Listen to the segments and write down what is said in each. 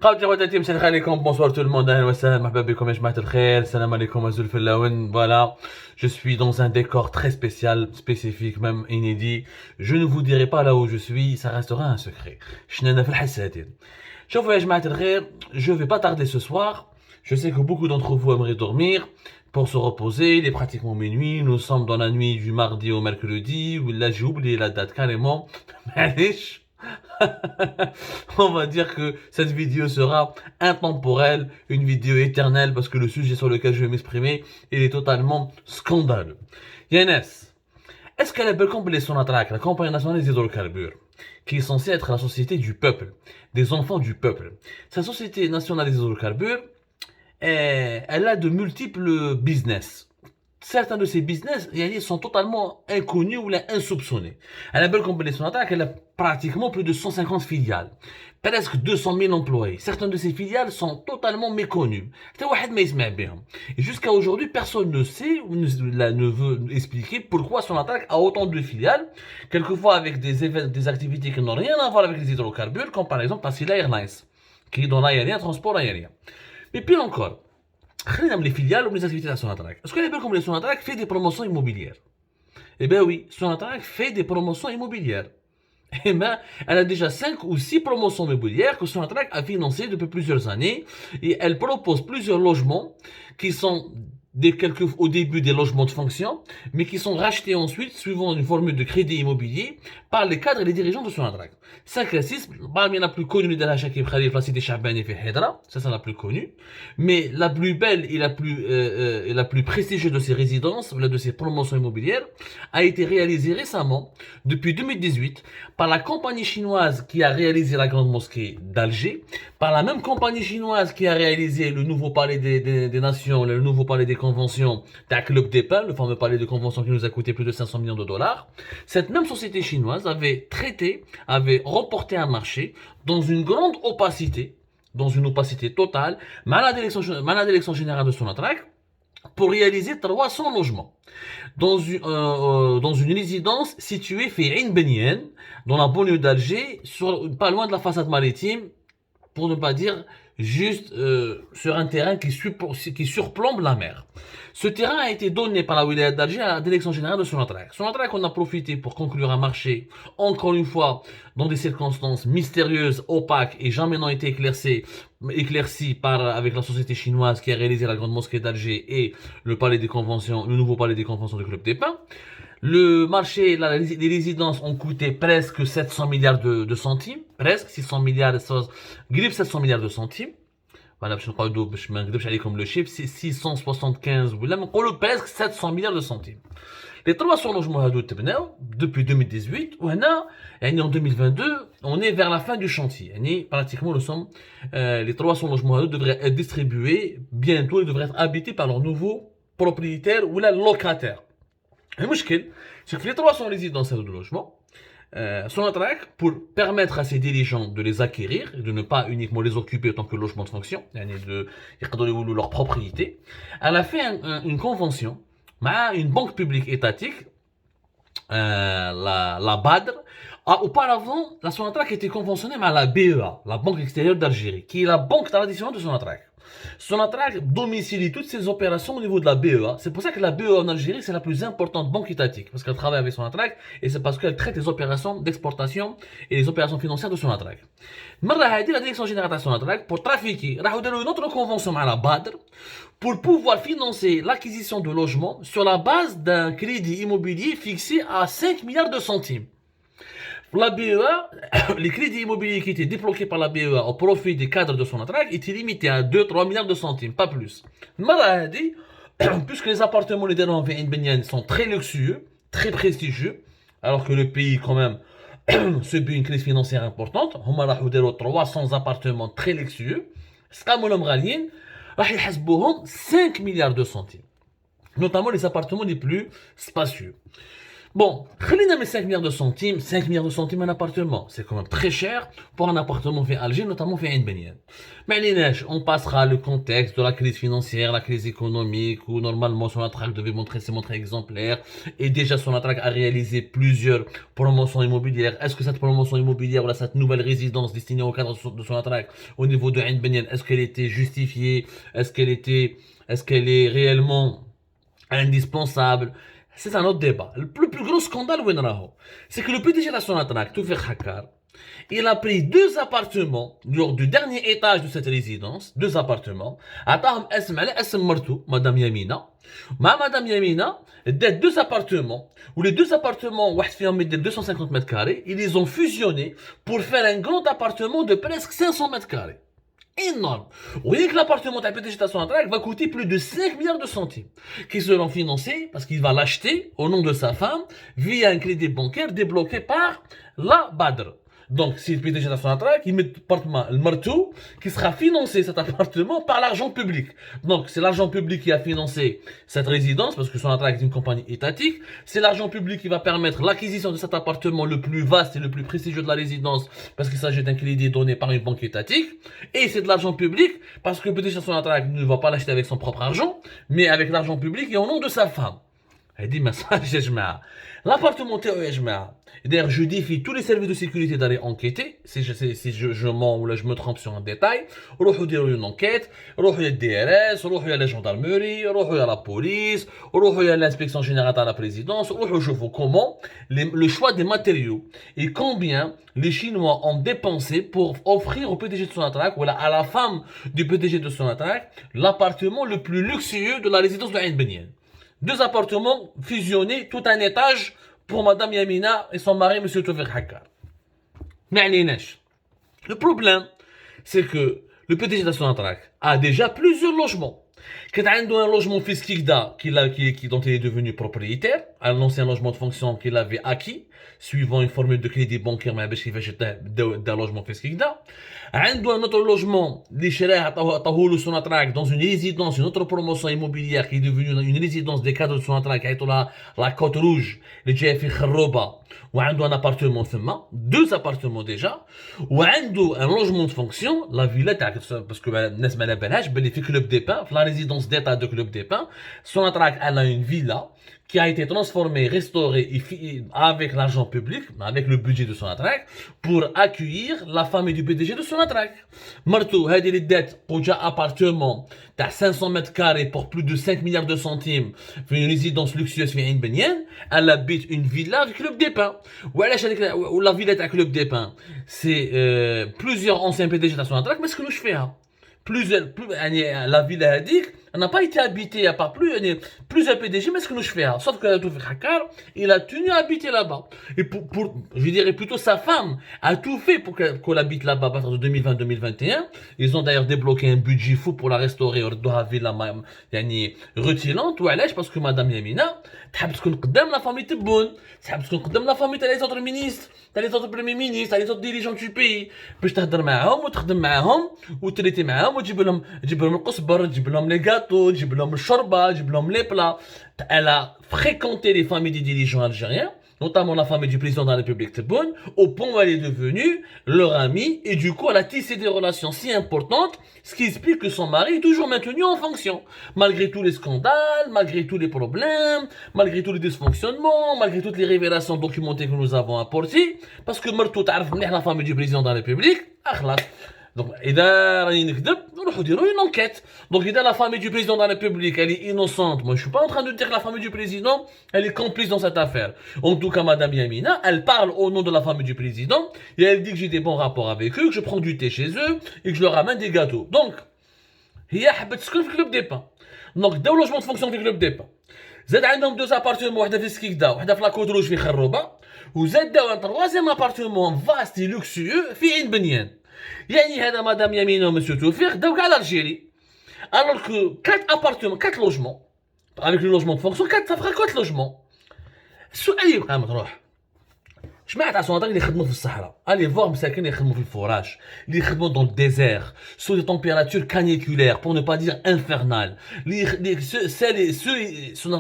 خوتي خواتاتي مساء عليكم bonsoir tout le monde اهلا وسهلا مرحبا بكم يا جماعه الخير السلام عليكم ازول في اللون voilà je suis dans un décor très spécial spécifique même inédit je ne vous dirai pas là où je suis ça restera un secret شننا في الحساتين شوفوا يا جماعه الخير je vais pas tarder ce soir je sais que beaucoup d'entre vous aimeraient dormir pour se reposer, il est pratiquement minuit, nous sommes dans la nuit du mardi au mercredi, ou là j'ai oublié la date carrément, معليش. On va dire que cette vidéo sera intemporelle, une vidéo éternelle, parce que le sujet sur lequel je vais m'exprimer, il est totalement scandaleux. Yanes, est-ce qu'elle est belle complet son attaque, la compagnie nationale des hydrocarbures, qui est censée être la société du peuple, des enfants du peuple. Sa société nationale des hydrocarbures, elle a de multiples business. Certains de ces business sont totalement inconnus ou insoupçonnés. Elle a belle compagnie son attaque, elle a pratiquement plus de 150 filiales, presque 200 000 employés. Certaines de ces filiales sont totalement méconnues. Et jusqu'à aujourd'hui, personne ne sait ou ne veut expliquer pourquoi son attaque a autant de filiales, quelquefois avec des activités qui n'ont rien à voir avec les hydrocarbures, comme par exemple Passila Airlines, qui est dans l'aérien, transport aérien. Mais pire encore, les filiales ou les activités de Sonatrach. Est-ce que les belles comme les Sonatrach fait des promotions immobilières? Eh bien oui, Sonatrach fait des promotions immobilières. Eh bien, elle a déjà 5 ou 6 promotions immobilières que Sonatrach a financées depuis plusieurs années et elle propose plusieurs logements qui sont au début des logements de fonction, mais qui sont rachetés ensuite suivant une formule de crédit immobilier par les cadres et les dirigeants de Sonatrach. 5 à 6, parmi la plus connue de la Shakib Khalif, la cité Chabani fait Hedra, ça c'est la plus connue, mais la plus belle et la plus prestigieuse de ces résidences, de ces promotions immobilières, a été réalisée récemment, depuis 2018, par la compagnie chinoise qui a réalisé la grande mosquée d'Alger, par la même compagnie chinoise qui a réalisé le nouveau palais des nations, le nouveau palais des conventions d'un club des pins, le fameux palais de convention qui nous a coûté plus de 500 millions de dollars. Cette même société chinoise avait remporté un marché dans une grande opacité, totale, malade d'élection générale de Sonatrach, pour réaliser 300 logements dans une résidence située Fi'in Benyen, dans la banlieue d'Alger, pas loin de la façade maritime, pour ne pas dire juste sur un terrain qui surplombe la mer. Ce terrain a été donné par la wilaya d'Alger à la direction générale de Sonatrach. Sonatrach en a profité pour conclure un marché, encore une fois, dans des circonstances mystérieuses, opaques et jamais n'ont été éclaircies avec la société chinoise qui a réalisé la grande mosquée d'Alger et le nouveau palais des conventions du Club des Pins. Le marché, les résidences ont coûté presque 700 milliards de centimes, presque 600 milliards, grip 700 milliards de centimes. Voilà, je ne vais comme le chiffre, c'est 675, presque 700 milliards de centimes. Les 300 logements depuis 2018, en 2022, on est vers la fin du chantier. Pratiquement, les 300 logements devraient être distribués bientôt, ils devraient être habités par leurs nouveaux propriétaires ou locataires. Le problème, c'est que les 300 résidences de logement, Sonatrach, pour permettre à ses dirigeants de les acquérir et de ne pas uniquement les occuper en tant que logement de fonction, de leur propriété, elle a fait une convention avec une banque publique étatique, la BADR. Auparavant, la Sonatrach était conventionnée avec la BEA, la Banque extérieure d'Algérie, qui est la banque traditionnelle de Sonatrach. Sonatrach domicilie toutes ses opérations au niveau de la BEA. C'est pour ça que la BEA en Algérie, c'est la plus importante banque étatique. Parce qu'elle travaille avec Sonatrach et c'est parce qu'elle traite les opérations d'exportation et les opérations financières de Sonatrach. La direction générale de Sonatrach, pour trafiquer, a eu une autre convention avec la BADR pour pouvoir financer l'acquisition de logements sur la base d'un crédit immobilier fixé à 5 milliards de centimes. La BEA, les crédits immobiliers qui étaient débloqués par la BEA au profit des cadres de Sonatrach étaient limités à 2-3 milliards de centimes, pas plus. Puisque les appartements les en Benyan sont très luxueux, très prestigieux, alors que le pays quand même subit une crise financière importante, on a 300 appartements très luxueux, 5 milliards de centimes, notamment les appartements les plus spacieux. Bon, خلينا من 5 milliards de centimes, 5 milliards de centimes un appartement, c'est quand même très cher pour un appartement fait Alger, notamment fait Ain Benian. Mais on passera le contexte de la crise financière, la crise économique, où normalement Sonatrach devait montrer ses montres exemplaires, et déjà Sonatrach a réalisé plusieurs promotions immobilières. Est-ce que cette promotion immobilière, ou cette nouvelle résidence destinée au cadre de Sonatrach au niveau de Ain Benian, est-ce qu'elle était justifiée? Est-ce qu'elle est réellement indispensable? C'est un autre débat. Le plus gros scandale, c'est que le PDG de la Sonatrach, Toufiq Hakkar, il a pris 2 appartements lors du dernier étage de cette résidence, 2 appartements. Atahum اسم على اسم مرتو, Madame Yamina. Madame Yamina, 2 appartements, où les 2 appartements, واحد فيهم 250 mètres carrés, ils les ont fusionnés pour faire un grand appartement de presque 500 mètres carrés. Énorme. Vous voyez que l'appartement de PDG de la Sonatrach va coûter plus de 5 milliards de centimes, qui seront financés parce qu'il va l'acheter au nom de sa femme via un crédit bancaire débloqué par la Badr. Donc, si le PDG de la Sonatrach, il met l'appartement, le marteau, qui sera financé cet appartement par l'argent public. Donc, c'est l'argent public qui a financé cette résidence, parce que Sonatrach est une compagnie étatique. C'est l'argent public qui va permettre l'acquisition de cet appartement le plus vaste et le plus prestigieux de la résidence, parce qu'il s'agit d'un crédit donné par une banque étatique. Et c'est de l'argent public, parce que le PDG de la Sonatrach ne va pas l'acheter avec son propre argent, mais avec l'argent public et au nom de sa femme. Elle dit, mais ça, l'appartement d'ailleurs, je défie tous les services de sécurité d'aller enquêter. Si je mens ou là je me trompe sur un détail, روحوا ديروا une enquête, روحوا يا DRS, روحوا يا la gendarmerie, روحوا يا la police, روحوا يا l'inspection générale de la présidence, روحوا شوفوا comment le choix des matériaux et combien les Chinois ont dépensé pour offrir au PDG de Sonatrach ou à la femme du PDG de Sonatrach l'appartement le plus luxueux de la résidence de Ain Benian. 2 appartements fusionnés, tout un étage pour Madame Yamina et son mari, Monsieur Toufiq Hakkar. Le problème, c'est que le PDG de Sonatrach a déjà plusieurs logements. Quand il a un logement fiscal dont il est devenu propriétaire, un ancien logement de fonction qu'il avait acquis, suivant une formule de crédit bancaire, mais il va d'un logement fiscal. Il a un autre logement, Sonatrach, dans une résidence, une autre promotion immobilière qui est devenue une résidence des cadres de Sonatrach, la Côte Rouge, le JFI Kharrouba. Ou un appartement, 2 appartements déjà, ou un logement de fonction, la villa, parce que Nes Malabelhaj, il fait Club des Pins, la résidence d'état de Club des Pins, Sonatrach a une villa qui a été transformée, restaurée avec l'argent public, avec le budget de Sonatrach, pour accueillir la famille du PDG de Sonatrach. Martou, هذه les dettes pour un appartement de 500 mètres carrés pour plus de 5 milliards de centimes, une résidence luxueuse في عين بنيان, elle habite une villa avec Club des Pins. Ou la villa avec Club des Pins, c'est plusieurs anciens PDG de Sonatrach, mais ce que nous faisons, la villa a dit, elle n'a pas été habitée, à part plusieurs PDG, mais ce que nous faisons, sauf que Toufiq Hakkar, il a tenu à habiter là-bas. Et je dirais plutôt sa femme a tout fait pour qu'elle habite là-bas à partir de 2020-2021. Ils ont d'ailleurs débloqué un budget fou pour la restaurer, la villa retilante, ou parce que Madame Yamina, تحب تكون قدام la famille تبون, تحب تكون قدام la famille les autres ministres, les autres premiers ministres, les autres dirigeants du pays, باش تهضر معاهم وتخدم معاهم وتريتي معاهم وتجيب لهم القصبر, تجيب لهم لي gâteaux, تجيب لهم الشوربه, تجيب لهم les plats. Elle a fréquenté les familles des dirigeants algériens, notamment la famille du président de la République Tebboune, au point où elle est devenue leur amie, et du coup elle a tissé des relations si importantes, ce qui explique que son mari est toujours maintenu en fonction, malgré tous les scandales, malgré tous les problèmes, malgré tous les dysfonctionnements, malgré toutes les révélations documentées que nous avons apportées, parce que Martou تعرف مليح la famille du président de la République, أخلاص. Donc, إذا راني نكذب نروحوا نديروا une enquête. Donc, إذا la famille du président de la République elle est innocente, moi je suis pas en train de dire que la famille du président elle est complice dans cette affaire. En tout cas, Madame Yamina, elle parle au nom de la famille du président et elle dit que j'ai des bons rapports avec eux, que je prends du thé chez eux et que je leur ramène des gâteaux. Donc, هي حبت تسكن في Club des Pins. Donc, داو logement de fonction في Club des Pins. زاد عندهم 2 appartements, واحده في سكيكدا وواحده في لا كوت روج في خروبه, وزاد داو un 3e appartement vaste et luxueux في عين بنيان. يعني هذا مدام يمين ومسيو توفيق داو كاع الجيري. Alors que 4 appartements, 4 logements, avec le logement de fonction, ça fera 4 logements. السؤال يبقى مطروح. جماعة تاع سوناطراك اللي يخدموا في الصحراء allez voir مساكن اللي يخدموا في الفوراج اللي يخدموا dans le désert sous des températures caniculaires pour ne pas dire infernales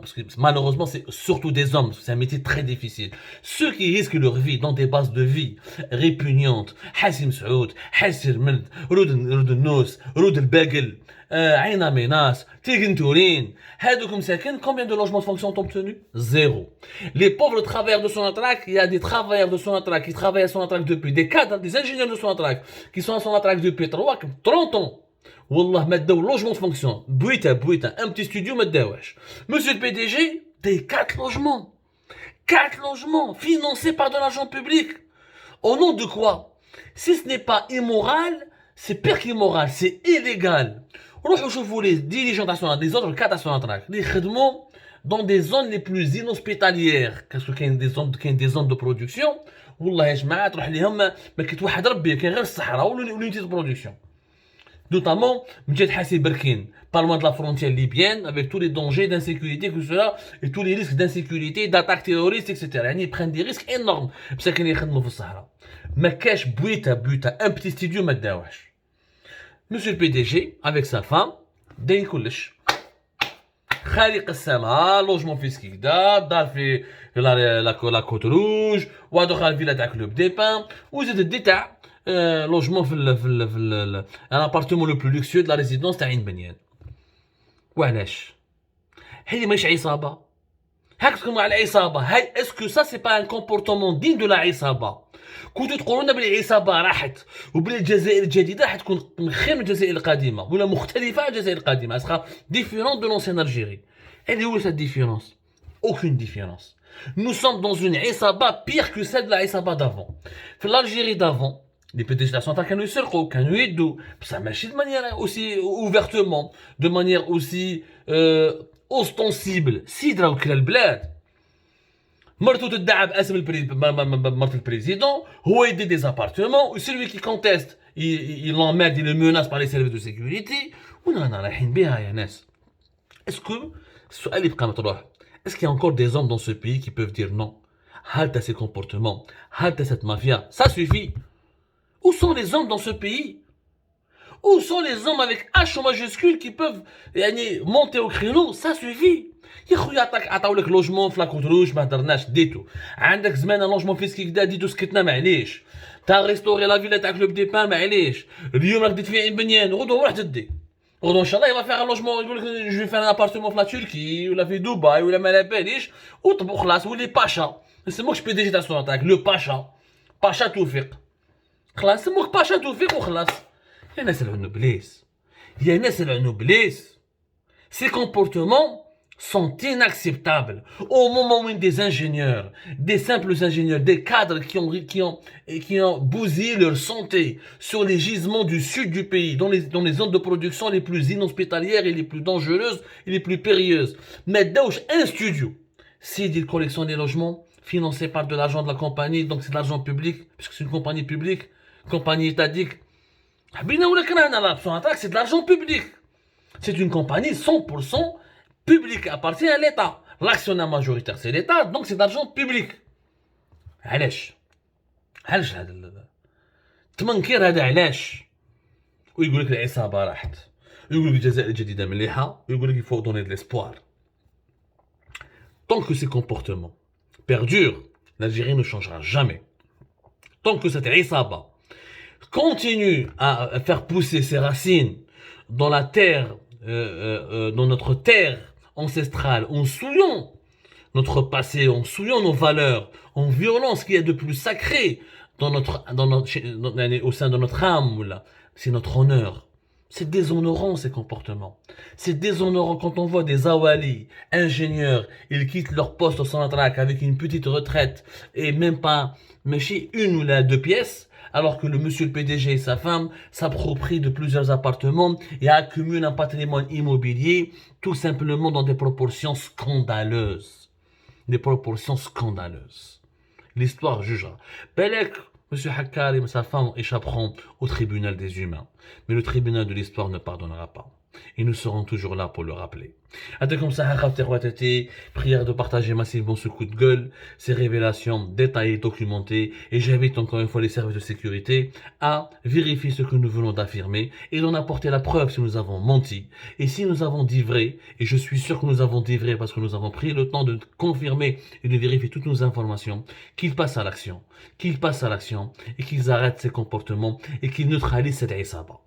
parce que malheureusement c'est surtout des hommes c'est un métier très difficile ceux qui risquent leur vie dans des bases de vie répugnantes حاسم سعود حاسر ملد رود النوس رود الباقل عين ميناس تيغن تورين هادوك مساكن combien de logements de fonction ont obtenu zéro les pauvres travailleurs de Sonatrach il y a des travailleurs de Sonatrach qui travaillent à Sonatrach depuis des cadres des ingénieurs de Sonatrach qui sont à Sonatrach depuis 30 ans والله ما داو logement de fonction بويتا un petit studio ما داوش monsieur le PDG des 4 logements financés par de l'argent public au nom de quoi si ce n'est pas immoral c'est pire qu'immoral c'est illégal روحوا شوفوا les dirigeants nationaux des autres cadres à Sonatrach اللي يخدموا dans des zones les plus inhospitalières parce que كاين des zones de production والله يا جماعه تروح ليهم ما كيتوحد ربي كاين غير الصحراء والونيتي دو برودكسيون notamment مجيت حاسي بركين pas loin de la frontière libyenne avec tous les dangers d'insécurité que cela et tous les risques d'insécurité d'attaques terroristes etc يعني ils prennent des risques énormes مساكن يخدموا في الصحراء ما كاش بويتا un petit studio ما داوش monsieur le PDG avec sa femme داير كلش خالق السماء لوجمون في سكيكدا دار في لا كوت روج وهادو خال فيلا تاع كلوب دي بان وزيد دي تاع لوجمون في الابارتمون لو بلو لوكسيو دو لا ريزيدونس تاع عين بنيان وعلاش هذه ماهيش عصابه هاك تكون على العصابه هاي اسكو سا سي با ان كومبورتمون دين دو لا عصابه كنتو تقولوا لنا بلي العصابه راحت وبلي الجزائر الجديده راح تكون خير من الجزائر القديمه ولا مختلفه على الجزائر القديمه اسخا ديفيرون دو لونسيان الجيري اللي هو cette différence aucune différence nous sommes dans une عصابه pire que celle de la عصابه d'avant في l'Algérie d'avant les PDG de la Sonatrach كانوا يسرقوا كانوا يدوا بصح ماشي de manière aussi ouvertement de manière aussi ostensible سيد راهو كلا البلاد مرتو تدعى باسم مرت البريزيدون هو يدي دي زابارتمون وسيلوي كي كونتيست يلاماد لي موناس بار لي سيرفيس دو سيكوريتي ورانا رايحين بها يا ناس اسكو السؤال يبقى مطروح اسكو يا انكور دي زوم دون سو بيي كي بوف دير نو هالتا سي كومبورتمون هالتا سيت مافيا سا سوفي où sont les hommes dans ce pays où sont les hommes avec H en majuscule qui peuvent يعني monter au créneau ça suffit يا خويا عطاو لك لوجمون في لاكوت روج ما هضرناش ديتو عندك زمانه لوجمون في سكيكدا ديتو سكتنا معليش تا ريستوري لا فيلا تاع كلوب دي بان معليش اليوم راك ديت في عين بنيان غدوه روح تدي غدوه ان شاء الله يبغى فيها لوجمون يقول لك جو في ان ابارتمون في لا تركي ولا في دبي ولا ما لا باليش وطبو خلاص ولي باشا ما نسموكش بي دي جي تاع سوناطراك لو باشا توفيق خلاص سموك باشا توفيق وخلاص يا ناس العنبليس يا ناس العنبليس ces comportements sont inacceptables au moment où des ingénieurs, des simples ingénieurs, des cadres qui ont bousillé leur santé sur les gisements du sud du pays, dans les zones de production les plus inhospitalières et les plus dangereuses et les plus périlleuses. Mais d'auch un studio, c'est une collection des logements financés par de l'argent de la compagnie, donc c'est de l'argent public, puisque c'est une compagnie publique, compagnie étatique. C'est de l'argent public. C'est une compagnie 100% public appartient à l'État. L'actionnaire majoritaire c'est l'État, donc c'est d'argent public. علاش هذا التمنكير هذا علاش ويقول لك العصابه راحت ويقول لك الجزائر الجديده مليحه ويقول لك il faut donner de l'espoir. Tant que ces comportements perdurent, l'Algérie ne changera jamais. Tant que cette عصابه continue à faire pousser ses racines dans la terre, dans notre terre ancestrale, en souillant notre passé, en souillant nos valeurs, en violant ce qu'il y a de plus sacré au sein de notre âme, c'est notre honneur. C'est déshonorant ces comportements. C'est déshonorant quand on voit des awali, ingénieurs, ils quittent leur poste au Sonatrach avec une petite retraite et même pas, une ou deux pièces, alors que le monsieur le PDG et sa femme s'approprient de plusieurs appartements et accumulent un patrimoine immobilier tout simplement dans des proportions scandaleuses. Des proportions scandaleuses. L'histoire jugera. Belek, monsieur Hakkari et sa femme échapperont au tribunal des humains. Mais le tribunal de l'histoire ne pardonnera pas. Et nous serons toujours là pour le rappeler. Comme ça, prière de partager massivement ce coup de gueule, ces révélations détaillées, documentées, et j'invite encore une fois les services de sécurité à vérifier ce que nous venons d'affirmer et d'en apporter la preuve si nous avons menti. Et si nous avons dit vrai, et je suis sûr que nous avons dit vrai parce que nous avons pris le temps de confirmer et de vérifier toutes nos informations, qu'ils passent à l'action, et qu'ils arrêtent ces comportements et qu'ils neutralisent cette Isaba.